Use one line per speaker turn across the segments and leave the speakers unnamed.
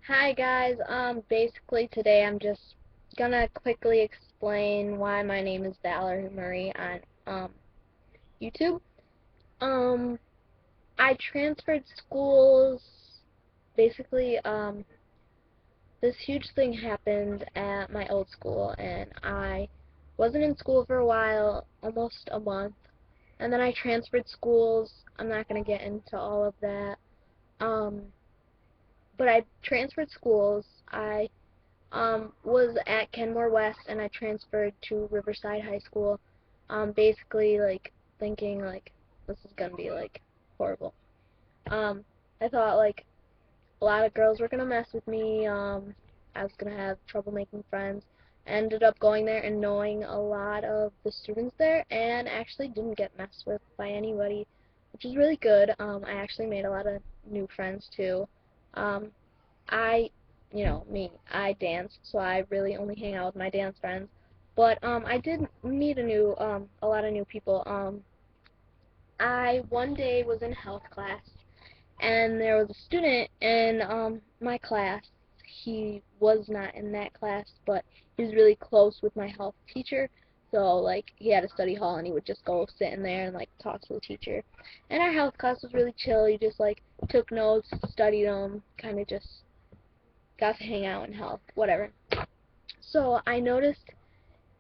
Hi guys, basically today I'm just gonna quickly explain why my name is Valerie Marie on YouTube. Um, I transferred schools. Basically, this huge thing happened at my old school, and I wasn't in school for a while, almost a month, and then I transferred schools. I'm not gonna get into all of that. Um, but I transferred schools. I was at Kenmore West and I transferred to Riverside High School. Basically like thinking like this is gonna be like horrible. Um, I thought like a lot of girls were gonna mess with me. I was gonna have trouble making friends. I ended up going there and knowing a lot of the students there and actually didn't get messed with by anybody, which is really good. I actually made a lot of new friends too. Um, I, me, I dance, so I really only hang out with my dance friends. But I did meet a lot of new people. I one day was in health class, and there was a student in my class. He was not in that class, but he was really close with my health teacher. So like he had a study hall, and he would just go sit in there and like talk to the teacher. And our health class was really chill. He just like took notes, studied them, kind of just got to hang out and help, whatever. So I noticed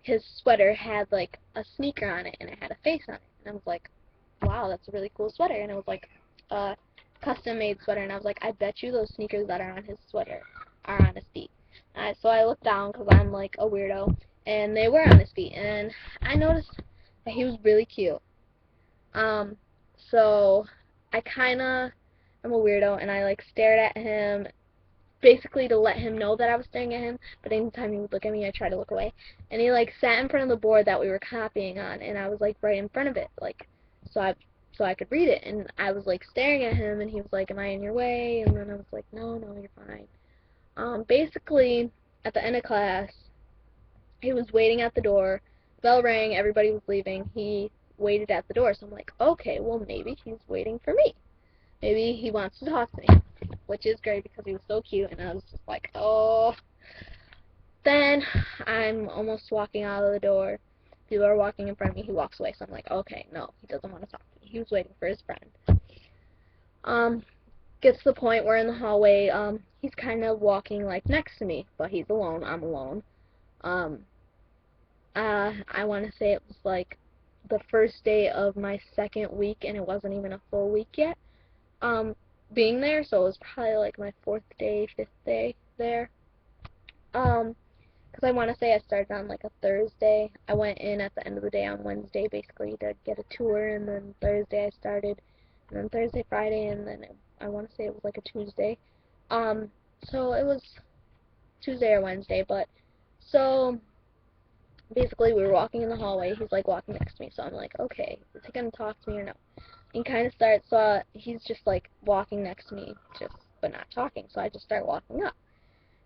his sweater had like a sneaker on it and it had a face on it. And I was like, wow, that's a really cool sweater. And it was like a custom made sweater. And I was like, I bet you those sneakers that are on his sweater are on his feet. So I looked down because I'm like a weirdo. And they were on his feet. And I noticed that he was really cute. Um, so I kind of am a weirdo and I like stared at him basically to let him know that I was staring at him, but anytime he would look at me, I tried to look away. And he like sat in front of the board that we were copying on, and I was like right in front of it, like so I could read it. And I was like staring at him, and he was like, "Am I in your way?" And then I was like, "No, no, you're fine." Basically, at the end of class, he was waiting at the door. Bell rang, everybody was leaving. He waited at the door, so I'm like, okay, well maybe he's waiting for me. Maybe he wants to talk to me, which is great because he was so cute, and I was just like, oh. Then I'm almost walking out of the door. People are walking in front of me. He walks away, so I'm like, okay, no, he doesn't want to talk to me. He was waiting for his friend. Um, Gets to the point where in the hallway, he's kind of walking like next to me, but he's alone. I'm alone. Um, I want to say it was like the first day of my second week, and it wasn't even a full week yet. Um, Being there, so it was probably like my fourth day, fifth day there. Um, because I want to say I started on like a Thursday. I went in at the end of the day on Wednesday basically to get a tour, and then Thursday I started, and then Thursday, Friday, and then I want to say it was like a Tuesday. Um, so it was Tuesday or Wednesday, but so basically we were walking in the hallway. He's like walking next to me, so I'm like, okay, is he gonna talk to me or no? And kind of starts, so he's just like walking next to me, just but not talking. So I just start walking up.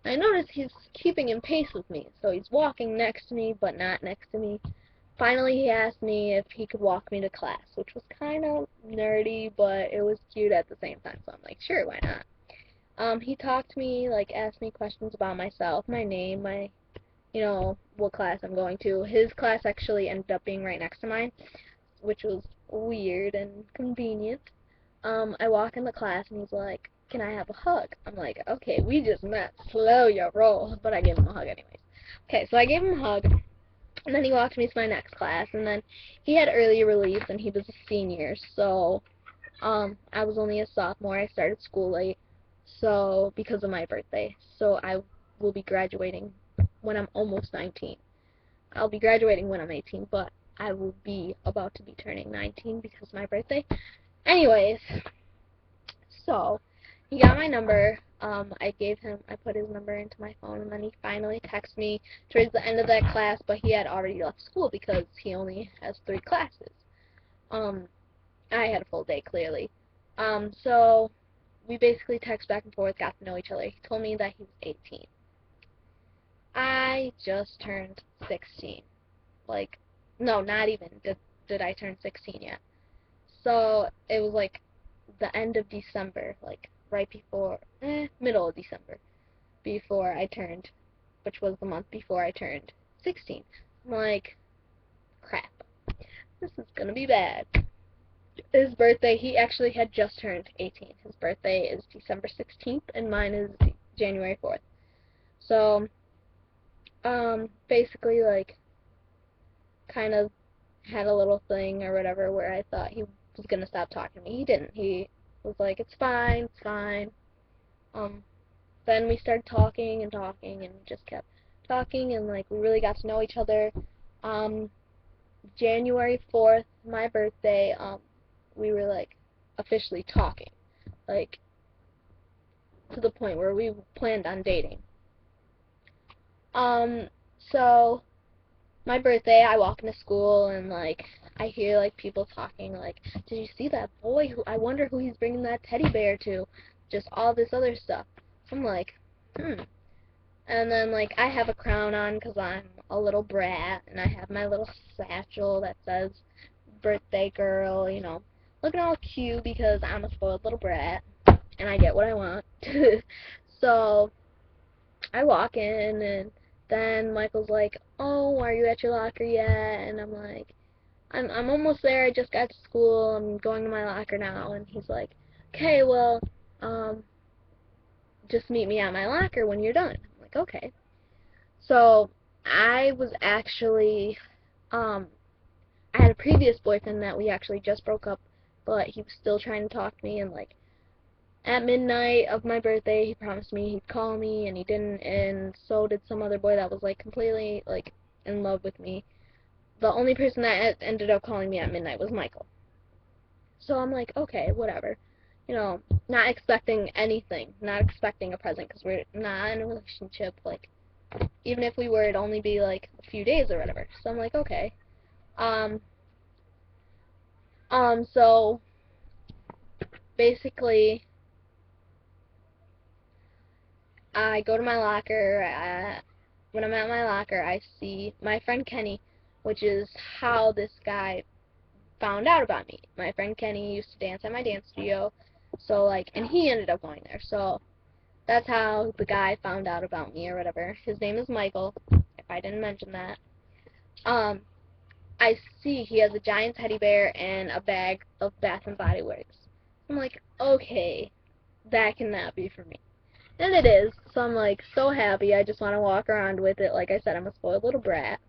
I notice he's keeping in pace with me, so he's walking next to me, but not next to me. Finally, he asked me if he could walk me to class, which was kind of nerdy, but it was cute at the same time, so I'm like, sure, why not? He talked to me, like, asked me questions about myself, my name, what class I'm going to. His class actually ended up being right next to mine, which was weird and convenient. I walk in the class and he's like, "Can I have a hug?" I'm like, "Okay, we just met. Slow your roll." But I gave him a hug anyways. Okay, so I gave him a hug, and then he walked me to my next class, and then he had early release, and he was a senior, so I was only a sophomore. I started school late, so because of my birthday, so I will be graduating when I'm almost 19. I'll be graduating when I'm 18, but I will be about to be turning 19 because of my birthday. Anyways, so he got my number. I put his number into my phone, and then he finally texted me towards the end of that class, but he had already left school because he only has 3 classes. Um, I had a full day, clearly. So we basically text back and forth, got to know each other. He told me that he was 18. I just turned 16. Like, no, not even did I turn 16 yet. So it was like the end of December, like right before, middle of December. before I turned, which was the month before I turned 16. I'm like, crap, this is gonna be bad. His birthday, he actually had just turned 18. His birthday is December 16th, and mine is January 4th. So, basically, like, kind of had a little thing or whatever where I thought he was gonna stop talking to me. He didn't. He was like, it's fine, it's fine. Um, then we started talking and talking and just kept talking and like we really got to know each other. Um, January 4th, my birthday, we were like officially talking, like to the point where we planned on dating. Um, so my birthday, I walk into school and like I hear like people talking like, did you see that boy? Who I wonder who he's bringing that teddy bear to? Just all this other stuff. So I'm like, And then like I have a crown on because I'm a little brat, and I have my little satchel that says birthday girl, looking all cute because I'm a spoiled little brat and I get what I want. So I walk in, and then Michael's like, "Oh, are you at your locker yet?" And I'm like, "I'm almost there. I just got to school. I'm going to my locker now." And he's like, "Okay, well, um, just meet me at my locker when you're done." I'm like, "Okay." So I was actually, I had a previous boyfriend that we actually just broke up, but he was still trying to talk to me, and like at midnight of my birthday, he promised me he'd call me, and he didn't, and so did some other boy that was like completely like in love with me. The only person that ended up calling me at midnight was Michael. So I'm like, okay, whatever. Not expecting anything, not expecting a present because we're not in a relationship. Like, even if we were, it'd only be like a few days or whatever. So I'm like, okay. Um, so basically, I go to my locker. When I'm at my locker, I see my friend Kenny, which is how this guy found out about me. My friend Kenny used to dance at my dance studio, so like, and he ended up going there. So that's how the guy found out about me or whatever. His name is Michael, if I didn't mention that. Um, I see he has a giant teddy bear and a bag of Bath and Body Works. I'm like, okay, that cannot be for me. And it is, so I'm like so happy. I just want to walk around with it. Like I said, I'm a spoiled little brat.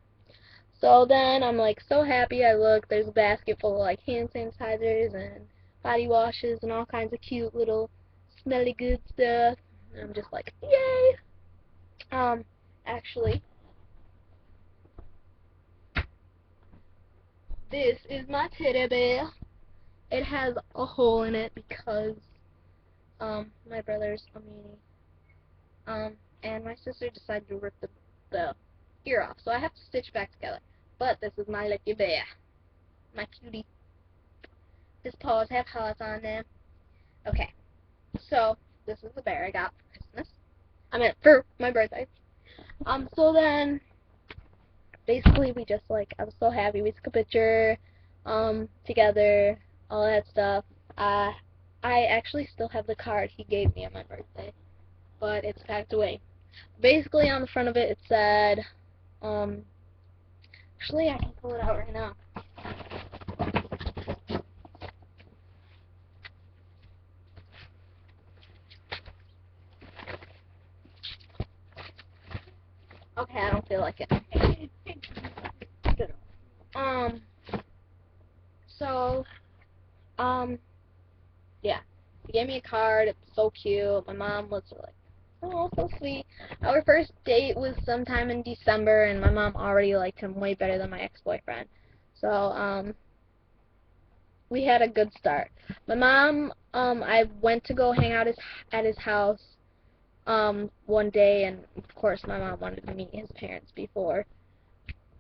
So then I'm like so happy. I look, there's a basket full of like hand sanitizers and body washes and all kinds of cute little smelly good stuff. And I'm just like, yay! Actually, this is my teddy bear. It has a hole in it because my brother's a meanie. And my sister decided to rip the ear off, so I have to stitch back together. But this is my lucky bear, my cutie. His paws have hearts on them. Okay, so this is the bear I got for Christmas. I meant for my birthday. So then basically we just like I was so happy. We took a picture, together, all that stuff. I actually still have the card he gave me on my birthday, but it's packed away. Basically on the front of it said, actually I can pull it out right now. Okay, I don't feel like it. Um, so, yeah. He gave me a card. It was so cute. My mom was like, oh, so sweet. Our first date was sometime in December, and my mom already liked him way better than my ex-boyfriend. So, we had a good start. My mom, I went to go hang out at his house, one day, and of course my mom wanted to meet his parents before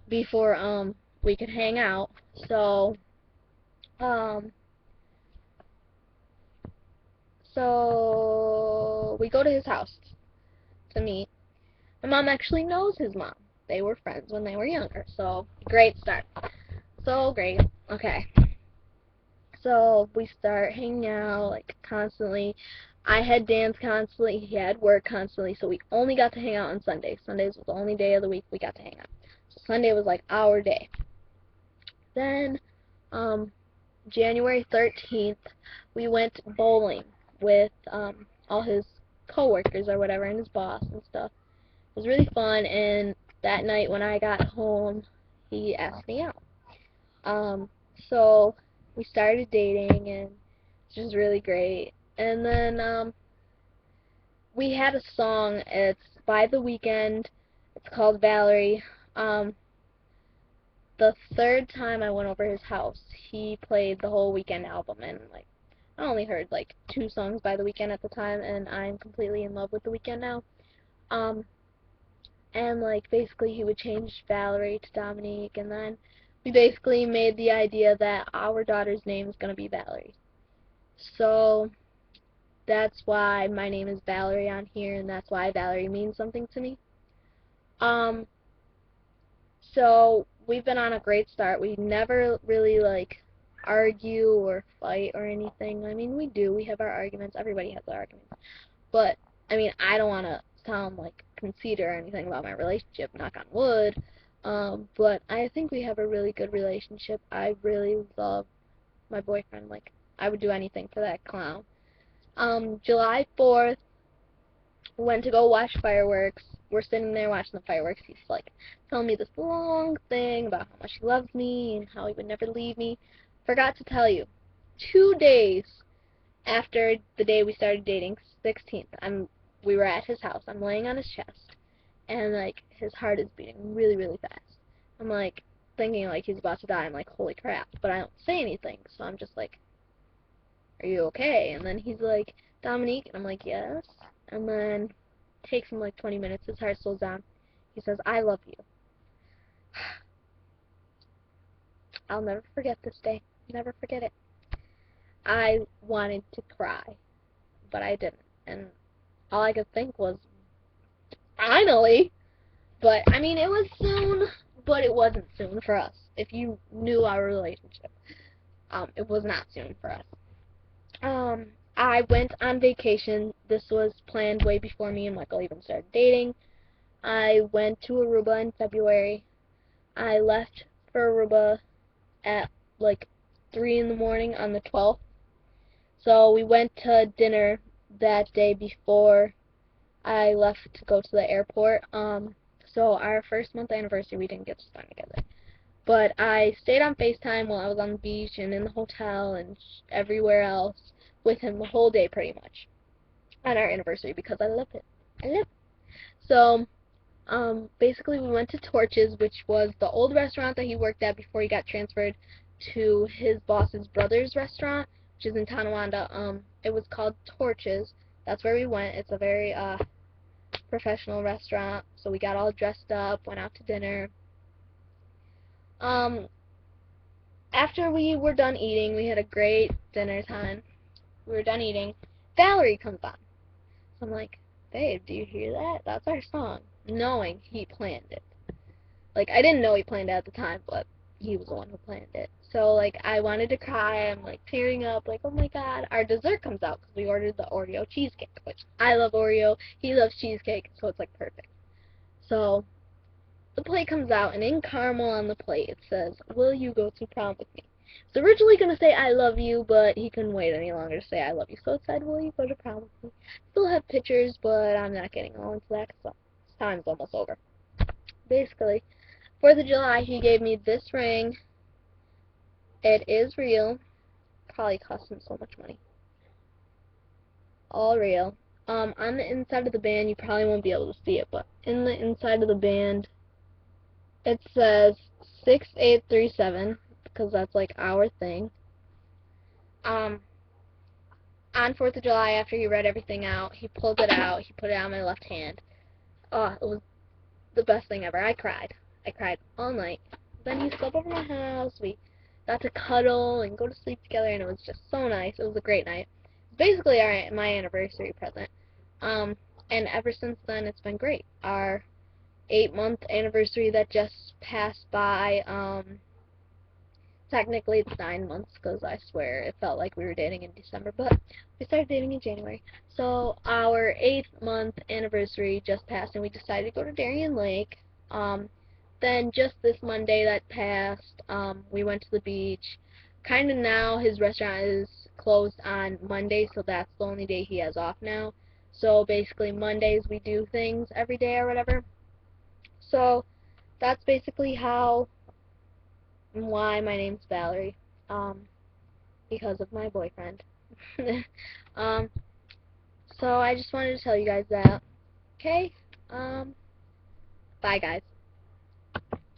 we could hang out. So, um, so we go to his house to meet. My mom actually knows his mom. They were friends when they were younger, so great start. So great. Okay. So we start hanging out like constantly. I had dance constantly, he had work constantly, so we only got to hang out on Sundays. Sundays was the only day of the week we got to hang out. So Sunday was like our day. Then, um, January 13th, we went bowling with all his coworkers or whatever and his boss and stuff. It was really fun, and that night when I got home, he asked me out. Um, so we started dating, and it was really great. And then we had a song. It's by The Weeknd. It's called Valerie. Um, the third time I went over his house, he played the whole Weeknd album, and like I only heard like 2 songs by The Weeknd at the time, and I'm completely in love with The Weeknd now. Um, and like basically he would change Valerie to Dominique, and then we basically made the idea that our daughter's name is gonna be Valerie. So that's why my name is Valerie on here, and that's why Valerie means something to me. Um, so we've been on a great start. We never really like argue or fight or anything. I mean, we do. We have our arguments. Everybody has their arguments. But I mean, I don't want to sound like conceited or anything about my relationship. Knock on wood. But I think we have a really good relationship. I really love my boyfriend. Like, I would do anything for that clown. July 4th, went to go watch fireworks. We're sitting there watching the fireworks. He's like telling me this long thing about how much he loves me and how he would never leave me. Forgot to tell you, 2 days after the day we started dating, 16th, we were at his house. I'm laying on his chest, and like his heart is beating really, really fast. I'm like thinking like he's about to die. I'm like, holy crap! But I don't say anything, so I'm just like, are you okay? And then he's like, Dominique, and I'm like, yes. And then takes him like 20 minutes. His heart slows down. He says, I love you. I'll never forget this day. Never forget it. I wanted to cry, but I didn't. And all I could think was, finally. But, I mean, it was soon, but it wasn't soon for us. If you knew our relationship, it was not soon for us. I went on vacation. This was planned way before me and Michael even started dating. I went to Aruba in February. I left for Aruba at like 3 in the morning on the 12th. So we went to dinner that day before I left to go to the airport. So our first month anniversary we didn't get to spend together. But I stayed on FaceTime while I was on the beach and in the hotel and everywhere else with him the whole day pretty much on our anniversary because I love it. I love it. So, basically we went to Torches, which was the old restaurant that he worked at before he got transferred to his boss's brother's restaurant, which is in Tonawanda. It was called Torches. That's where we went. It's a very, professional restaurant. So we got all dressed up, went out to dinner. Um, After we were done eating, we had a great dinner time. We were done eating. Valerie comes on. So I'm like, babe, do you hear that? That's our song. Knowing he planned it. Like, I didn't know he planned it at the time, but he was the one who planned it. So, like, I wanted to cry. I'm, like, tearing up. Like, oh, my God. Our dessert comes out because we ordered the Oreo cheesecake, which I love Oreo. He loves cheesecake, so it's, like, perfect. So, the plate comes out, and in caramel on the plate, it says, will you go to prom with me? It's originally going to say I love you, but he couldn't wait any longer to say I love you. So it said, will you go to prom with me? Still have pictures, but I'm not getting all into that because time's almost over. Basically, 4th of July, he gave me this ring. It is real. Probably cost him so much money. All real. On the inside of the band, you probably won't be able to see it, but in the inside of the band, it says 6837, because that's like our thing. On 4th of July, after he read everything out, he pulled it out, he put it on my left hand. Oh, it was the best thing ever. I cried. I cried all night. Then he slept over my house. We got to cuddle and go to sleep together, and it was just so nice. It was a great night. Basically, my anniversary present. And ever since then, it's been great. Our 8-month anniversary that just passed by, Technically it's 9 months because I swear it felt like we were dating in December, but we started dating in January. So our 8th month anniversary just passed and we decided to go to Darien Lake. Then just this Monday that passed, we went to the beach. Kind of now his restaurant is closed on Monday, so that's the only day he has off now. So basically Mondays we do things every day or whatever. So that's basically how and why my name's Valerie. Because of my boyfriend. um, so I just wanted to tell you guys that. Okay? Bye guys.